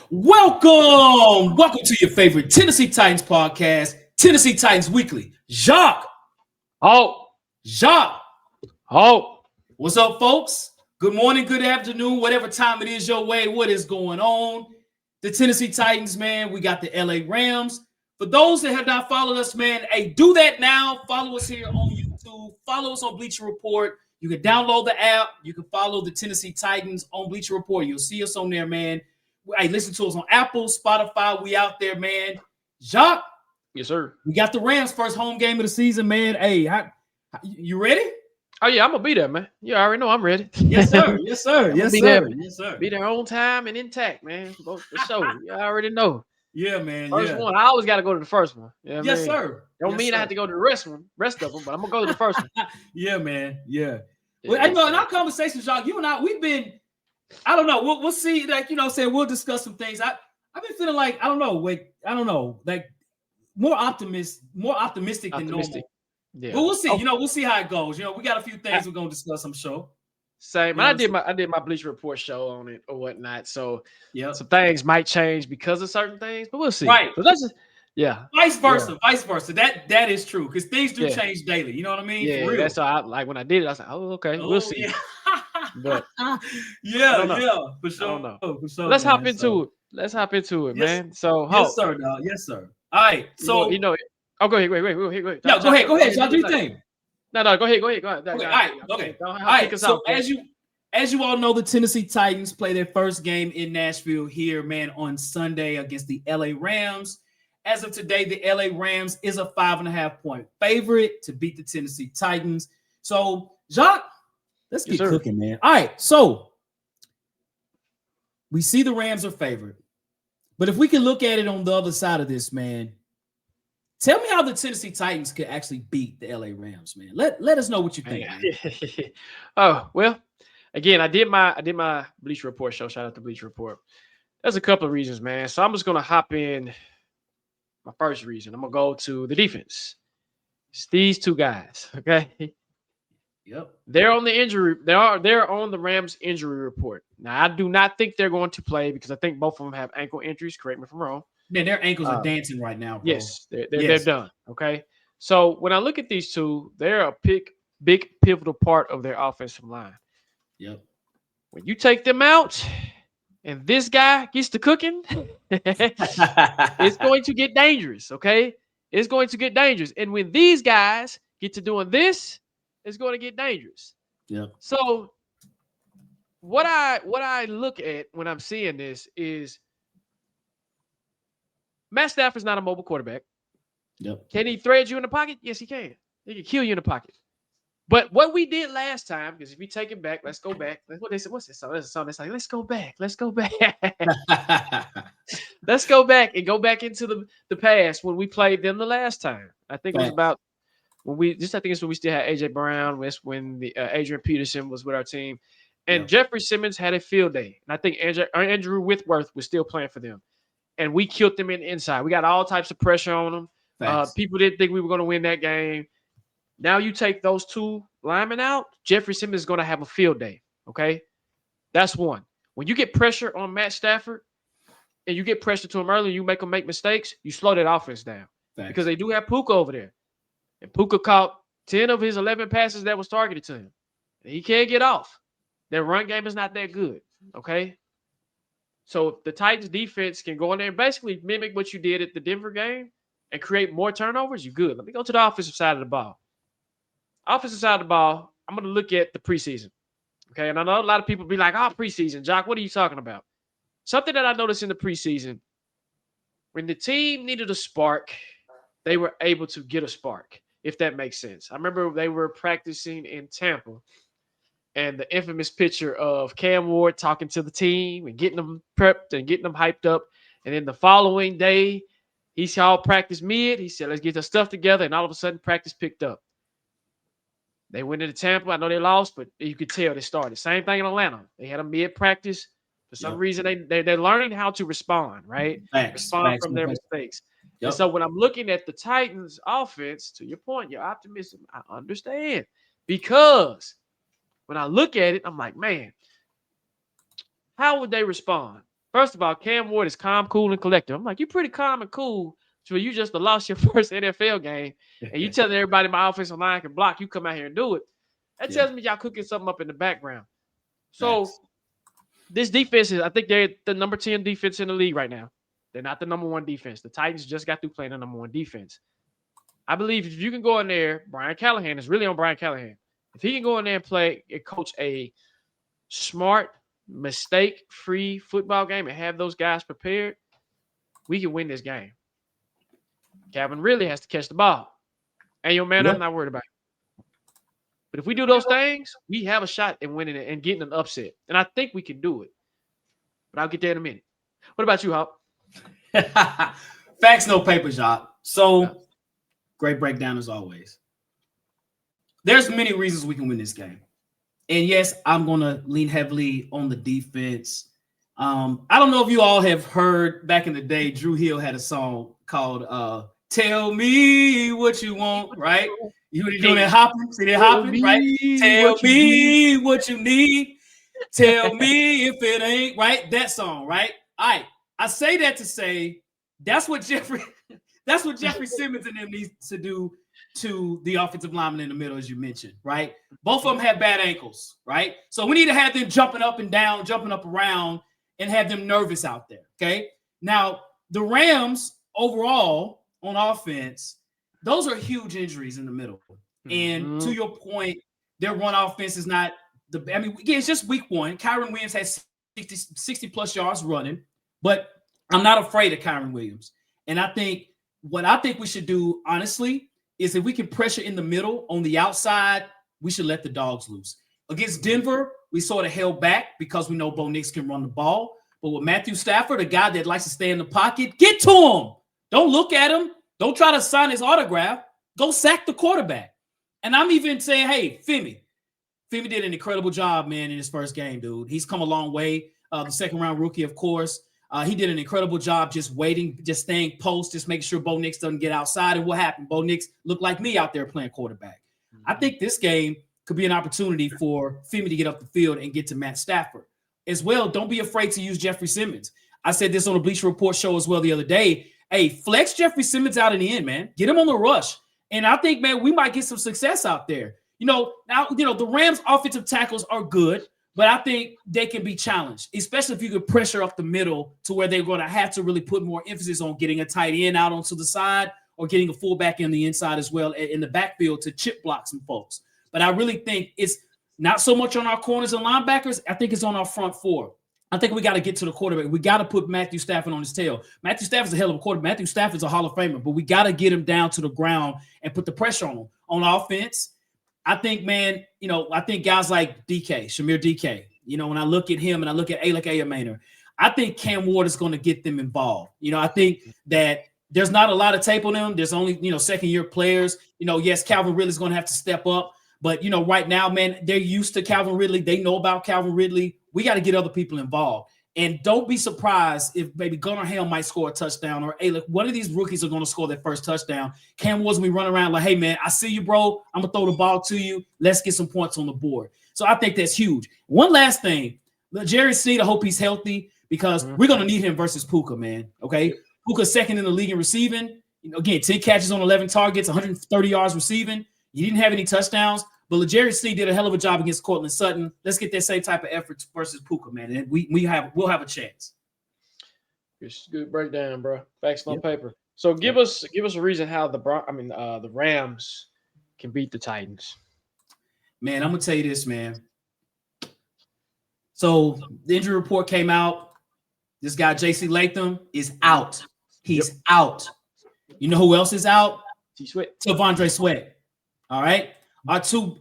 Welcome to your favorite Tennessee Titans podcast, Tennessee Titans Weekly. Jacques, Oh, Jacques, oh, what's up, folks? Good morning, good afternoon, whatever time it is your way. What is going on? The Tennessee Titans, man. We got the LA Rams. For those that have not followed us, man, hey, do that now. Follow us here on YouTube. Follow us on Bleacher Report. You can download the app. You can follow the Tennessee Titans on Bleacher Report. You'll see us on there, man. Hey, listen to us on Apple, Spotify. We out there, man. Jacques. yes, sir. We got the Rams' first home game of the season, man. Hey, you ready? Oh yeah, I'm gonna be there, man. You already know I'm ready. Yes, sir. Yes, sir. Yes, sir. Yes, sir. Be there on time and intact, man. For sure. You already know. Yeah, man. First one. I always got to go to the first one. Yes, sir. Don't mean I have to go to the rest of them, but I'm gonna go to the first one. Yeah, man. Yeah. Well, in our conversations, Jacques, you and I, we've been. I don't know. We'll see. Like, saying we'll discuss some things. I've been feeling like I don't know, like more optimistic than normal. Yeah. But we'll see. We'll see how it goes. We got a few things we're gonna discuss, I'm sure. Same. I did my Bleacher Report show on it or whatnot. So some things might change because of certain things, but we'll see. Right. So that's just, Vice versa. That is true because things do change daily. You know what I mean? Yeah. For real. That's how I when I did it, I was like, oh, okay, we'll see. Yeah. But for sure. For sure. Let's hop into it. Let's hop into it, man. So yes, sir, dog. Yes, sir. All right. So oh, go ahead. Wait. No, go ahead. Y'all do your thing. No, go ahead. Okay. All right. So as you all know, the Tennessee Titans play their first game in Nashville here, man, on Sunday against the LA Rams. As of today, the LA Rams is a 5.5-point favorite to beat the Tennessee Titans. So, Jacques, let's get cooking, man. All right. So we see the Rams are favored. But if we can look at it on the other side of this, man, tell me how the Tennessee Titans could actually beat the LA Rams, man. Let us know what you think. Oh, well, again, I did my Bleacher Report show. Shout out to Bleacher Report. There's a couple of reasons, man. So I'm just gonna hop in. My first reason, I'm gonna go to the defense. It's these two guys, okay? Yep. They're on the injury. They're on the Rams injury report. Now, I do not think they're going to play because I think both of them have ankle injuries. Correct me if I'm wrong. Man, their ankles are dancing right now, bro. Yes, they're done. Okay. So when I look at these two, they're a big pivotal part of their offensive line. Yep. When you take them out and this guy gets to cooking, it's going to get dangerous. Okay. It's going to get dangerous. And when these guys get to doing this, it's going to get dangerous. Yeah. So what I look at when I'm seeing this is Matt Stafford's not a mobile quarterback. Yep. Can he thread you in the pocket? Yes, he can. He can kill you in the pocket. But what we did last time, because if you take it back, let's go back. What they said, what's this song? There's a song that's like, let's go back. Let's go back. Let's go back and go back into the past when we played them the last time. I think it was about I think it's when we still had AJ Brown. That's when the Adrian Peterson was with our team. And Jeffrey Simmons had a field day. And I think Andrew Whitworth was still playing for them. And we killed them in the inside. We got all types of pressure on them. People didn't think we were going to win that game. Now you take those two linemen out, Jeffrey Simmons is going to have a field day, okay? That's one. When you get pressure on Matt Stafford and you get pressure to him early and you make him make mistakes, you slow that offense down. Because they do have Puka over there. And Puka caught 10 of his 11 passes that was targeted to him. And he can't get off. Their run game is not that good, okay? So if the Titans defense can go in there and basically mimic what you did at the Denver game and create more turnovers, you're good. Let me go to the offensive side of the ball. Offensive side of the ball, I'm going to look at the preseason, okay? And I know a lot of people be like, preseason. Jacques, what are you talking about? Something that I noticed in the preseason, when the team needed a spark, they were able to get a spark, if that makes sense. I remember they were practicing in Tampa, and the infamous picture of Cam Ward talking to the team and getting them prepped and getting them hyped up. And then the following day, he saw practice mid. He said, let's get the stuff together. And all of a sudden, practice picked up. They went into Tampa. I know they lost, but you could tell they started. Same thing in Atlanta. They had a mid practice. For some reason, they're learning how to respond, right? Respond from their mistakes. Yep. And so when I'm looking at the Titans offense, to your point, you're optimistic. I understand. Because when I look at it, I'm like, man, how would they respond? First of all, Cam Ward is calm, cool, and collected. I'm like, you're pretty calm and cool. So you just lost your first NFL game, and you telling everybody my offensive line can block. You come out here and do it. That tells me y'all cooking something up in the background. So this defense is, I think they're the number 10 defense in the league right now. They're not the number 1 defense. The Titans just got through playing the number 1 defense. I believe if you can go in there, Brian Callahan is really on Brian Callahan. If he can go in there and play and coach a smart, mistake-free football game and have those guys prepared, we can win this game. Calvin really has to catch the ball. And your man, I'm not worried about it. But if we do those things, we have a shot at winning it and getting an upset. And I think we can do it. But I'll get there in a minute. What about you, Hop? Facts, no papers, Hop. So, great breakdown as always. There's many reasons we can win this game. And yes, I'm going to lean heavily on the defense. I don't know if you all have heard back in the day, Drew Hill had a song called Tell Me What You Want, right? You doing that hopping? See that hopping, right? Tell me what you need. Tell me if it ain't, right? That song, right? All right. I say that to say that's what Jeffrey Simmons and them needs to do to the offensive lineman in the middle, as you mentioned, right? Both of them have bad ankles, right? So we need to have them jumping up and down, jumping up around, and have them nervous out there, okay? Now, the Rams overall on offense, those are huge injuries in the middle. And to your point, their run offense is not it's just week 1. Kyron Williams has 60-plus yards running, but I'm not afraid of Kyron Williams. And what I think we should do, honestly, is if we can pressure in the middle on the outside, we should let the dogs loose. Against Denver, we sort of held back because we know Bo Nix can run the ball. But with Matthew Stafford, a guy that likes to stay in the pocket, get to him. Don't look at him. Don't try to sign his autograph. Go sack the quarterback. And I'm even saying, hey, Femi did an incredible job, man, in his first game, dude. He's come a long way. The second-round rookie, of course. He did an incredible job just waiting, just staying post, just making sure Bo Nix doesn't get outside. And what happened? Bo Nix looked like me out there playing quarterback. I think this game could be an opportunity for Femi to get up the field and get to Matt Stafford. As well, don't be afraid to use Jeffrey Simmons. I said this on the Bleacher Report show as well the other day. Hey, flex Jeffrey Simmons out in the end, man. Get him on the rush. And I think, man, we might get some success out there. Now, the Rams' offensive tackles are good, but I think they can be challenged, especially if you could pressure up the middle to where they're going to have to really put more emphasis on getting a tight end out onto the side or getting a fullback in the inside as well in the backfield to chip block some folks. But I really think it's not so much on our corners and linebackers. I think it's on our front 4. I think we got to get to the quarterback. We got to put Matthew Stafford on his tail. Matthew Stafford's a hell of a quarterback. Matthew Stafford's a Hall of Famer, but we got to get him down to the ground and put the pressure on him. On offense, I think, man, I think guys like Shamir DK, when I look at him and I look at Alec Ayamainer, I think Cam Ward is going to get them involved. I think that there's not a lot of tape on them. There's only, second-year players. Yes, Calvin Ridley's going to have to step up. But, right now, man, they're used to Calvin Ridley. They know about Calvin Ridley. We got to get other people involved. And don't be surprised if maybe Gunnar Helm might score a touchdown or, hey, look, one of these rookies are going to score their first touchdown. Cam Ward's going to be running around like, hey, man, I see you, bro. I'm going to throw the ball to you. Let's get some points on the board. So I think that's huge. One last thing. Jerry Sneed, I hope he's healthy because we're going to need him versus Puka, man. Okay? Puka's second in the league in receiving. Again, 10 catches on 11 targets, 130 yards receiving. He didn't have any touchdowns. But L'Jarius Sneed did a hell of a job against Cortland Sutton. Let's get that same type of effort versus Puka, man. And we'll have a chance. It's good breakdown, bro. Facts on paper. So give us a reason how the Rams can beat the Titans. Man, I'm gonna tell you this, man. So the injury report came out. This guy J.C. Latham is out. He's out. You know who else is out? T'Vondre Sweat. All right. Our two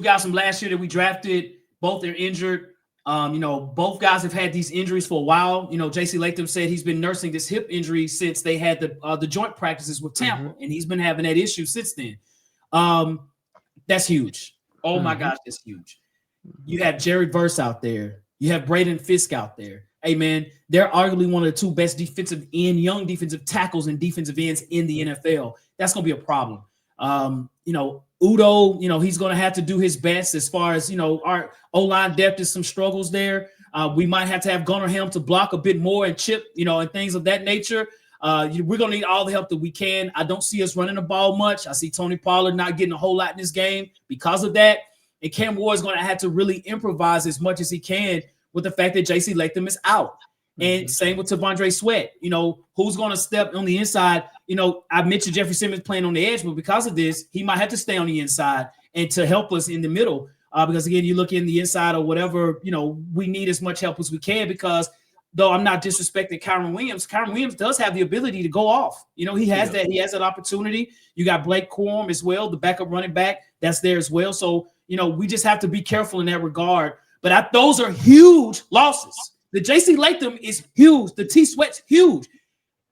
guys from last year that we drafted, both are injured. Both guys have had these injuries for a while. J.C. Latham said he's been nursing this hip injury since they had the joint practices with Tampa, and he's been having that issue since then. That's huge. Oh my gosh, that's huge. You have Jerry Verse out there. You have Braden Fisk out there. Hey man, they're arguably one of the 2 best young defensive tackles and defensive ends in the NFL. That's gonna be a problem. Udo, he's going to have to do his best as far as, our O-line depth is some struggles there. We might have to have Gunnar Helm to block a bit more and chip, and things of that nature. We're going to need all the help that we can. I don't see us running the ball much. I see Tony Pollard not getting a whole lot in this game because of that. And Cam Ward is going to have to really improvise as much as he can with the fact that J.C. Latham is out. And same with T'Vondre Sweat. Who's going to step on the inside? I mentioned Jeffrey Simmons playing on the edge, but because of this, he might have to stay on the inside and to help us in the middle. Because, again, you look in the inside or whatever, we need as much help as we can because though I'm not disrespecting Kyron Williams does have the ability to go off. He has that opportunity. You got Blake Corum as well, the backup running back that's there as well. So, we just have to be careful in that regard. But those are huge losses. The J.C. Latham is huge. The T. Sweat's huge.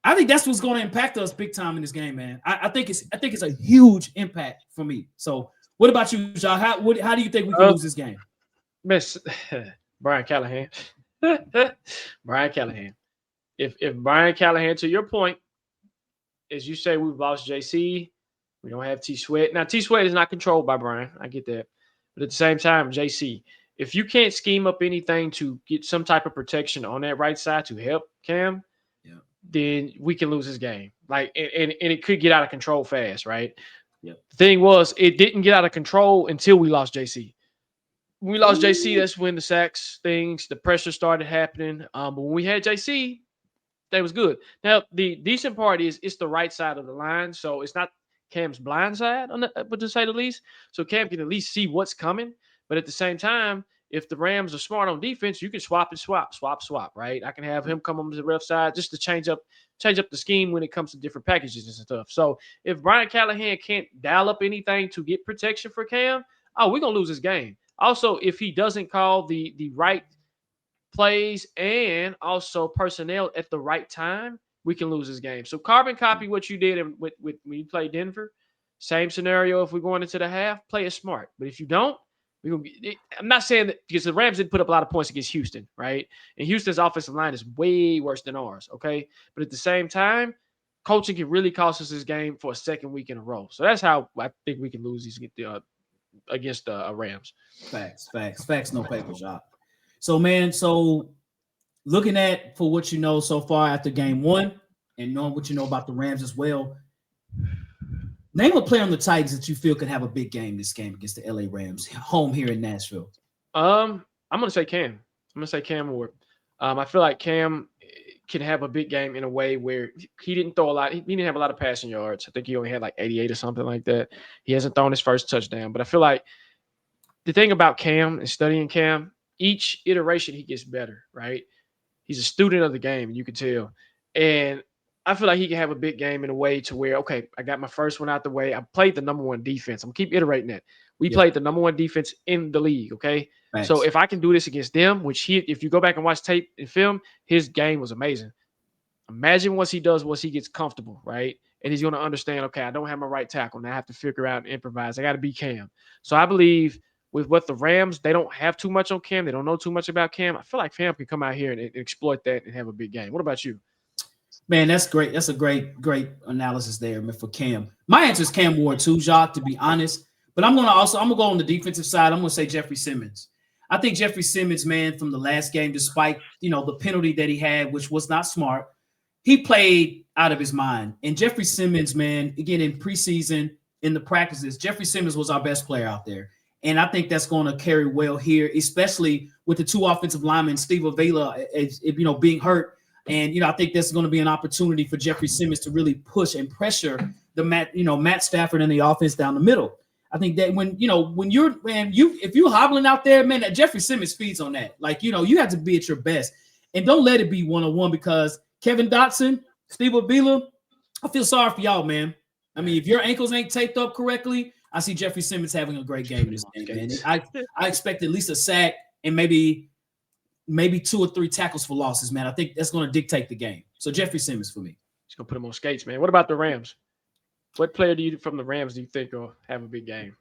I think that's what's going to impact us big time in this game, man. I think it's a huge impact for me. So, what about you, Jacques? How do you think we can lose this game? Miss Brian Callahan. Brian Callahan. If Brian Callahan, to your point, as you say, we've lost JC. We don't have T. Sweat. Now, T. Sweat is not controlled by Brian. I get that. But at the same time, JC, if you can't scheme up anything to get some type of protection on that right side to help Cam, then we can lose this game. And it could get out of control fast, right? The thing was, it didn't get out of control until we lost JC. When we lost JC, that's when the sacks things, the pressure started happening. But when we had JC, that was good. Now, the decent part is it's the right side of the line, so it's not Cam's blind side, but to say the least. So Cam can at least see what's coming. But at the same time, if the Rams are smart on defense, you can swap, right? I can have him come on to the left side just to change up the scheme when it comes to different packages and stuff. So if Brian Callahan can't dial up anything to get protection for Cam, we're going to lose this game. Also, if he doesn't call the right plays and also personnel at the right time, we can lose this game. So carbon copy what you did when you played Denver. Same scenario if we're going into the half, play it smart. But if you don't, I'm not saying that because the Rams didn't put up a lot of points against Houston, right? And Houston's offensive line is way worse than ours, okay? But at the same time, coaching can really cost us this game for a second week in a row. So that's how I think we can lose these against the Rams. Facts, no paper, Jacques. So, man, looking at for what you know so far after game one and knowing what you know about the Rams as well, name a player on the Titans that you feel could have a big game this game against the LA Rams, home here in Nashville. I'm going to say Cam. I'm going to say Cam Ward. I feel like Cam can have a big game in a way where he didn't throw a lot. He didn't have a lot of passing yards. I think he only had like 88 or something like that. He hasn't thrown his first touchdown. But I feel like the thing about Cam and studying Cam, each iteration he gets better, right? He's a student of the game, and you can tell. And I feel like he can have a big game in a way to where, okay, I got my first one out the way. I played the number one defense. I'm going to keep iterating that. We played the number one defense in the league, okay? Thanks. So if I can do this against them, which if you go back and watch tape and film, his game was amazing. Imagine once he gets comfortable, right? And he's going to understand, okay, I don't have my right tackle, and I have to figure out and improvise. I got to be Cam. So I believe with what the Rams, they don't have too much on Cam. They don't know too much about Cam. I feel like Cam can come out here and exploit that and have a big game. What about you? Man, that's great. That's a great analysis there, man, for Cam. My answer is Cam Ward too, Jacques, to be honest. But I'm gonna go on the defensive side. I'm gonna say Jeffrey Simmons. I think Jeffrey Simmons, man, from the last game, despite the penalty that he had, which was not smart, he played out of his mind. And Jeffrey Simmons, man, again in preseason, in the practices, Jeffrey Simmons was our best player out there. And I think that's going to carry well here, especially with the two offensive linemen, Steve Avila, being hurt. And, I think that's going to be an opportunity for Jeffrey Simmons to really push and pressure Matt Stafford and the offense down the middle. I think that if you're hobbling out there, man, that Jeffrey Simmons feeds on that. Like, you have to be at your best and don't let it be one-on-one because Kevin Dotson, Steve Avila, I feel sorry for y'all, man. I mean, if your ankles ain't taped up correctly, I see Jeffrey Simmons having a great game in this game, man. I expect at least a sack and maybe 2 or 3 tackles for losses, man. I think that's going to dictate the game. So Jeffrey Simmons for me. Just going to put him on skates, man. What about the Rams? What player from the Rams do you think will have a big game?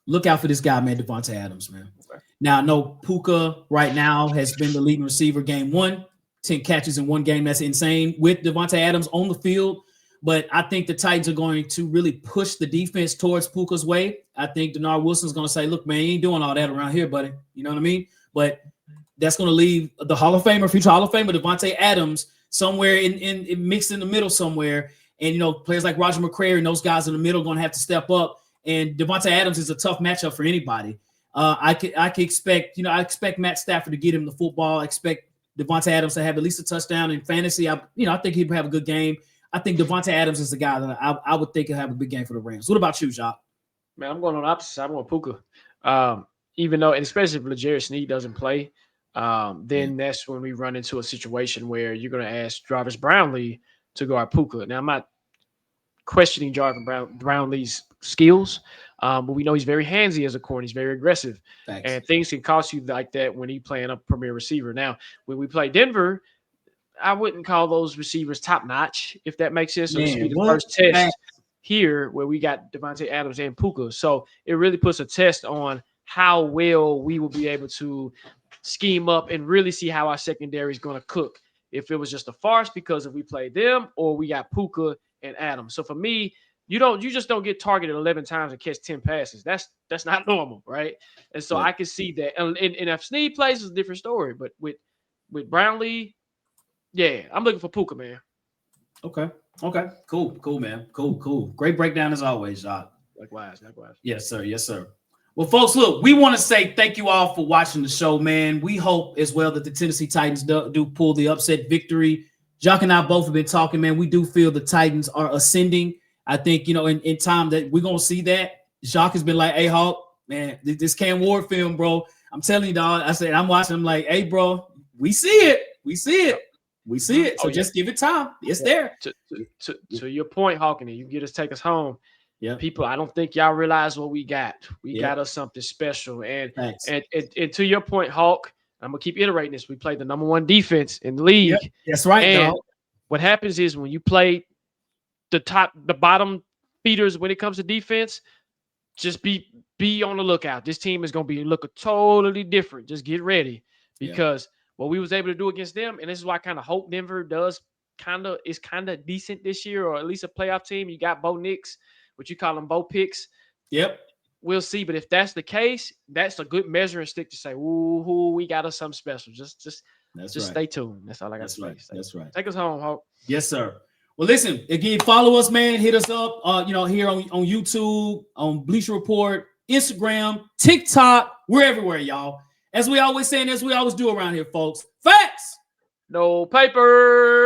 Look out for this guy, man, Devontae Adams, man. Okay. Now, I know Puka right now has been the leading receiver game 1, 10 catches in one game. That's insane with Devontae Adams on the field. But I think the Titans are going to really push the defense towards Puka's way. I think Denard Wilson's going to say, look, man, you ain't doing all that around here, buddy. You know what I mean? But that's going to leave the Hall of Famer, future Hall of Famer, Devontae Adams, somewhere in mixed in the middle somewhere. And, players like Roger McCrary and those guys in the middle are going to have to step up. And Devontae Adams is a tough matchup for anybody. I could expect, I expect Matt Stafford to get him the football. I expect Devontae Adams to have at least a touchdown in fantasy. I think he'd have a good game. I think Devontae Adams is the guy that I would think he'll have a big game for the Rams. What about you, Jacques? Man, I'm going on the opposite side. I'm going Puka. Even though, and especially if L'Jarius Sneed doesn't play, then that's when we run into a situation where you're going to ask Jarvis Brownlee to guard Puka. Now, I'm not questioning Jarvis Brownlee's skills, but we know he's very handsy as a corner. He's very aggressive. Thanks. And things can cost you like that when he's playing a premier receiver. Now, when we play Denver, I wouldn't call those receivers top notch, if that makes sense. So this will be the first test here where we got Devontae Adams and Puka. So it really puts a test on how well we will be able to scheme up and really see how our secondary is going to cook. If it was just a farce because if we played them or we got Puka and Adams. So for me, you just don't get targeted 11 times and catch 10 passes. That's not normal, right? And so I can see that. And if Snead plays, it's a different story. But with Brownlee, yeah, I'm looking for Puka, man. Okay. Cool, man. Cool. Great breakdown as always, Jacques. Likewise. Yes, sir. Well, folks, look, we want to say thank you all for watching the show, man. We hope as well that the Tennessee Titans do pull the upset victory. Jacques and I both have been talking, man. We do feel the Titans are ascending. I think, in time that we're going to see that. Jacques has been like, hey, Hawk, man, this Cam Ward film, bro. I'm telling you, dog. I said, I'm watching. I'm like, hey, bro, we see it. So just give it time. It's there. To your point, Hawkins, you get us, take us home. Yeah, people, I don't think y'all realize what we got. We got us something special. And to your point, Hawk, I'm gonna keep iterating this. We played the number 1 defense in the league. Yep, that's right. And what happens is when you play the bottom feeders when it comes to defense, just be on the lookout. This team is gonna be looking totally different. Just get ready because what we was able to do against them, and this is why I kind of hope Denver is kind of decent this year, or at least a playoff team. You got Bo Nix, what you call them Bo picks. Yep. We'll see. But if that's the case, that's a good measuring stick to say, ooh, we got us something special. Just stay tuned. That's all I got to say. That's right. Take us home, Hawk. Yes, sir. Well, listen, again, follow us, man. Hit us up, here on YouTube, on Bleacher Report, Instagram, TikTok. We're everywhere, y'all. As we always say and as we always do around here, folks. Facts. No paper.